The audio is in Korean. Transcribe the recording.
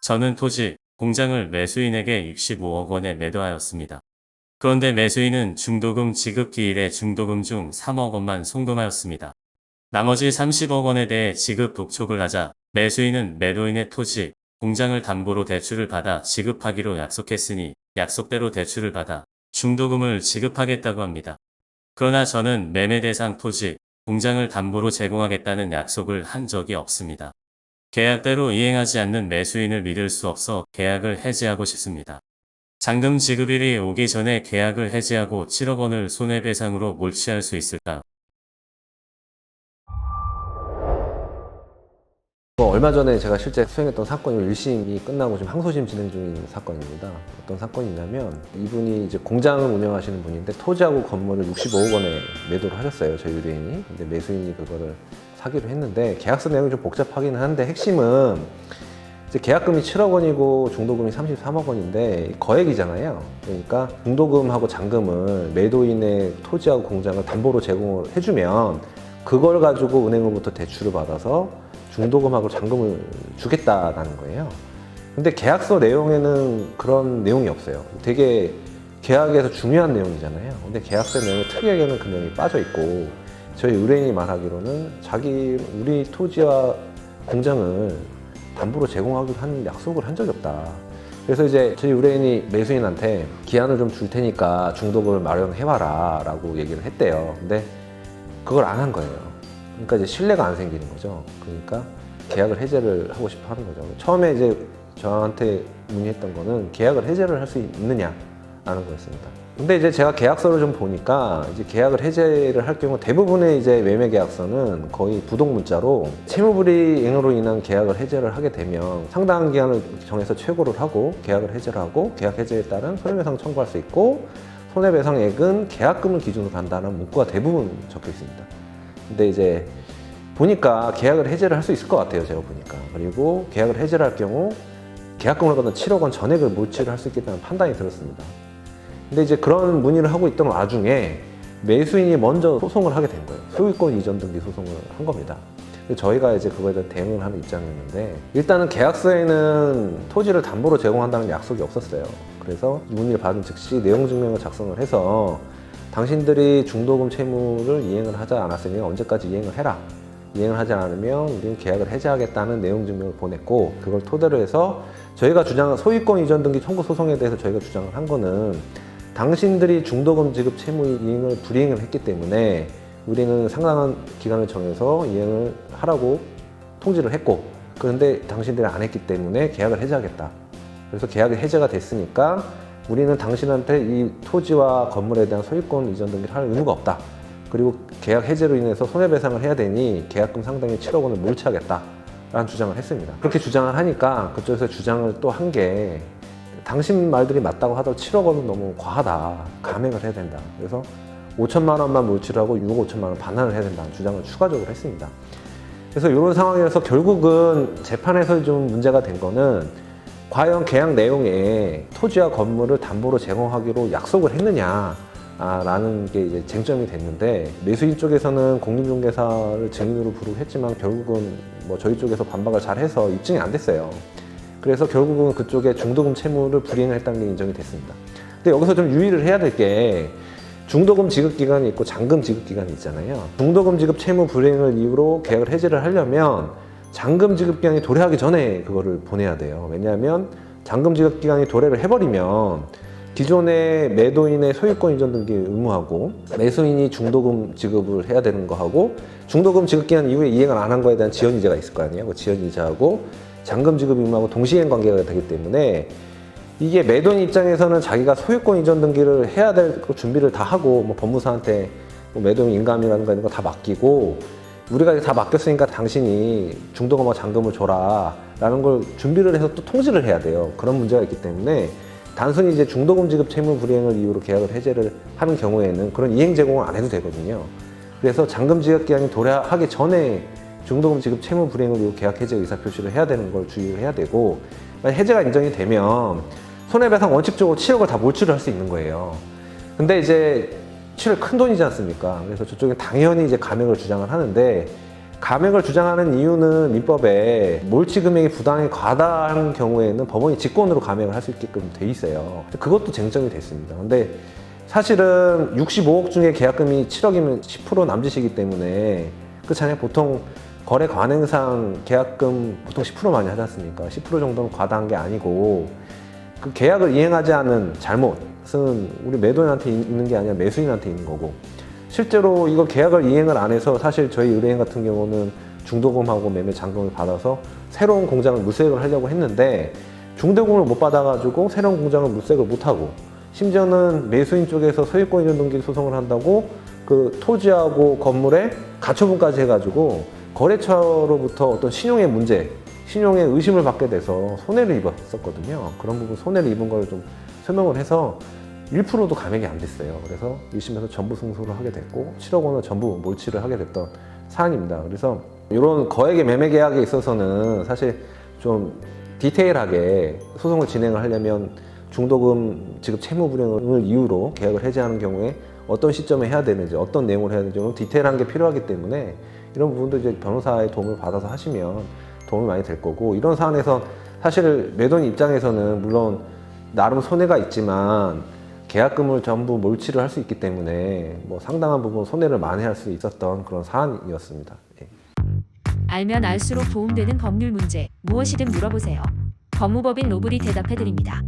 저는 토지, 공장을 매수인에게 65억 원에 매도하였습니다. 그런데 매수인은 중도금 지급 기일에 중도금 중 3억 원만 송금하였습니다. 나머지 30억 원에 대해 지급 독촉을 하자 매수인은 매도인의 토지, 공장을 담보로 대출을 받아 지급하기로 약속했으니 약속대로 대출을 받아 중도금을 지급하겠다고 합니다. 그러나 저는 매매 대상 토지, 공장을 담보로 제공하겠다는 약속을 한 적이 없습니다. 계약대로 이행하지 않는 매수인을 믿을 수 없어 계약을 해지하고 싶습니다. 잔금 지급일이 오기 전에 계약을 해지하고 7억 원을 손해배상으로 몰취할 수 있을까요? 얼마 전에 제가 실제 수행했던 사건이 1심이 끝나고 지금 항소심 진행 중인 사건입니다. 어떤 사건이냐면 이분이 이제 공장을 운영하시는 분인데 토지하고 건물을 65억 원에 매도를 하셨어요. 저희 의뢰인이. 근데 매수인이 그거를 사기로 했는데 계약서 내용이 좀 복잡하긴 한데 핵심은 이제 계약금이 7억 원이고 중도금이 33억 원인데 거액이잖아요. 그러니까 중도금하고 잔금을 매도인의 토지하고 공장을 담보로 제공을 해주면 그걸 가지고 은행으로부터 대출을 받아서 중도금하고 잔금을 주겠다라는 거예요. 근데 계약서 내용에는 그런 내용이 없어요. 되게 계약에서 중요한 내용이잖아요. 근데 계약서 내용에 특이하게는 그 내용이 빠져 있고 저희 의뢰인이 말하기로는 우리 토지와 공장을 담보로 제공하기로 한 약속을 한 적이 없다. 그래서 이제 저희 의뢰인이 매수인한테 기한을 좀 줄 테니까 중도금을 마련해와라 라고 얘기를 했대요. 근데 그걸 안 한 거예요. 그러니까 이제 신뢰가 안 생기는 거죠. 그러니까 계약을 해제를 하고 싶어 하는 거죠. 처음에 이제 저한테 문의했던 거는 계약을 해제를 할 수 있느냐라는 거였습니다. 근데 이제 제가 계약서를 좀 보니까 이제 계약을 해제를 할 경우 대부분의 이제 매매 계약서는 거의 부동 문자로 채무불이행으로 인한 계약을 해제를 하게 되면 상당한 기간을 정해서 최고를 하고 계약을 해제를 하고 계약 해제에 따른 손해배상 청구할 수 있고 손해배상액은 계약금을 기준으로 한다는 문구가 대부분 적혀 있습니다. 근데 이제 보니까 계약을 해제를 할 수 있을 것 같아요. 제가 보니까. 그리고 계약을 해제를 할 경우 계약금을 받은 7억 원 전액을 몰취를 할 수 있겠다는 판단이 들었습니다. 근데 이제 그런 문의를 하고 있던 와중에 매수인이 먼저 소송을 하게 된 거예요. 소유권 이전 등기 소송을 한 겁니다. 저희가 이제 그거에 대한 대응을 하는 입장이었는데 일단은 계약서에는 토지를 담보로 제공한다는 약속이 없었어요. 그래서 문의를 받은 즉시 내용 증명을 작성을 해서 당신들이 중도금 채무를 이행을 하지 않았으니 언제까지 이행을 해라. 이행을 하지 않으면 우리는 계약을 해제하겠다는 내용 증명을 보냈고 그걸 토대로 해서 저희가 주장한 소유권 이전 등기 청구 소송에 대해서 저희가 주장을 한 거는 당신들이 중도금 지급 채무 이행을 불이행을 했기 때문에 우리는 상당한 기간을 정해서 이행을 하라고 통지를 했고 그런데 당신들이 안 했기 때문에 계약을 해제하겠다. 그래서 계약이 해제가 됐으니까 우리는 당신한테 이 토지와 건물에 대한 소유권 이전 등기를 할 의무가 없다. 그리고 계약 해제로 인해서 손해배상을 해야 되니 계약금 상당히 7억 원을 몰취하겠다 라는 주장을 했습니다. 그렇게 주장을 하니까 그쪽에서 주장을 또 한 게 당신 말들이 맞다고 하더라도 7억 원은 너무 과하다. 감액을 해야 된다. 그래서 5천만 원만 몰취를 하고 6억 5천만 원 반환을 해야 된다는 주장을 추가적으로 했습니다. 그래서 이런 상황에서 결국은 재판에서 좀 문제가 된 거는 과연 계약 내용에 토지와 건물을 담보로 제공하기로 약속을 했느냐 라는 게 이제 쟁점이 됐는데 매수인 쪽에서는 공인중개사를 증인으로 부르고 했지만 결국은 뭐 저희 쪽에서 반박을 잘 해서 입증이 안 됐어요. 그래서 결국은 그쪽에 중도금 채무를 불이행을 했다는 게 인정이 됐습니다. 근데 여기서 좀 유의를 해야 될 게 중도금 지급 기간이 있고 잔금 지급 기간이 있잖아요. 중도금 지급 채무 불이행을 이유로 계약을 해제를 하려면 잔금 지급 기간이 도래하기 전에 그거를 보내야 돼요. 왜냐하면 잔금 지급 기간이 도래를 해버리면 기존의 매도인의 소유권 이전 등기 의무하고 매수인이 중도금 지급을 해야 되는 거하고 중도금 지급 기간 이후에 이행을 안 한 거에 대한 지연이자가 있을 거 아니에요. 그 지연이자하고 잔금 지급 의무하고 동시행 관계가 되기 때문에 이게 매도인 입장에서는 자기가 소유권 이전 등기를 해야 될 준비를 다 하고 뭐 법무사한테 뭐 매도인 인감이라든가 이런 거 다 맡기고 우리가 다 맡겼으니까 당신이 중도금하고 잔금을 줘라 라는 걸 준비를 해서 또 통지를 해야 돼요. 그런 문제가 있기 때문에 단순히 이제 중도금 지급 채무 불이행을 이유로 계약을 해제를 하는 경우에는 그런 이행 제공을 안 해도 되거든요. 그래서 잔금 지급 기한이 도래하기 전에 중도금 지급 채무 불이행을 이유로 계약 해제 의사 표시를 해야 되는 걸 주의를 해야 되고 만약 해제가 인정이 되면 손해배상 원칙적으로 7억을 다 몰취를 할 수 있는 거예요. 근데 이제 7억 큰 돈이지 않습니까? 그래서 저쪽에 당연히 이제 감액을 주장을 하는데 감액을 주장하는 이유는 민법에 몰치 금액이 부당히 과다한 경우에는 법원이 직권으로 감액을 할 수 있게끔 돼 있어요. 그것도 쟁점이 됐습니다. 근데 사실은 65억 중에 계약금이 7억이면 10% 남짓이기 때문에 그렇잖아요. 보통 거래 관행상 계약금 보통 10% 많이 하지 않습니까? 10% 정도는 과다한 게 아니고 그 계약을 이행하지 않은 잘못은 우리 매도인한테 있는 게 아니라 매수인한테 있는 거고, 실제로 이거 계약을 이행을 안 해서 사실 저희 의뢰인 같은 경우는 중도금하고 매매 잔금을 받아서 새로운 공장을 물색을 하려고 했는데 중도금을 못 받아가지고 새로운 공장을 물색을 못하고, 심지어는 매수인 쪽에서 소유권 이전 등기 소송을 한다고 그 토지하고 건물에 가처분까지 해가지고 거래처로부터 어떤 신용의 문제, 신용의 의심을 받게 돼서 손해를 입었었거든요. 그런 부분 손해를 입은 걸 좀 설명을 해서 1%도 감액이 안 됐어요. 그래서 1심에서 전부 승소를 하게 됐고 7억 원을 전부 몰치를 하게 됐던 사안입니다. 그래서 이런 거액의 매매 계약에 있어서는 사실 좀 디테일하게 소송을 진행을 하려면 중도금 지급 채무 불이행을 이유로 계약을 해지하는 경우에 어떤 시점에 해야 되는지, 어떤 내용을 해야 되는지 디테일한 게 필요하기 때문에 이런 부분도 이제 변호사의 도움을 받아서 하시면 도움이 많이 될 거고, 이런 사안에서 사실 매도인 입장에서는 물론 나름 손해가 있지만 계약금을 전부 몰치를 할 수 있기 때문에 뭐 상당한 부분 손해를 만회할 수 있었던 그런 사안이었습니다. 예. 알면 알수록 도움되는 법률 문제 무엇이든 물어보세요. 법무법인 로블이 대답해드립니다.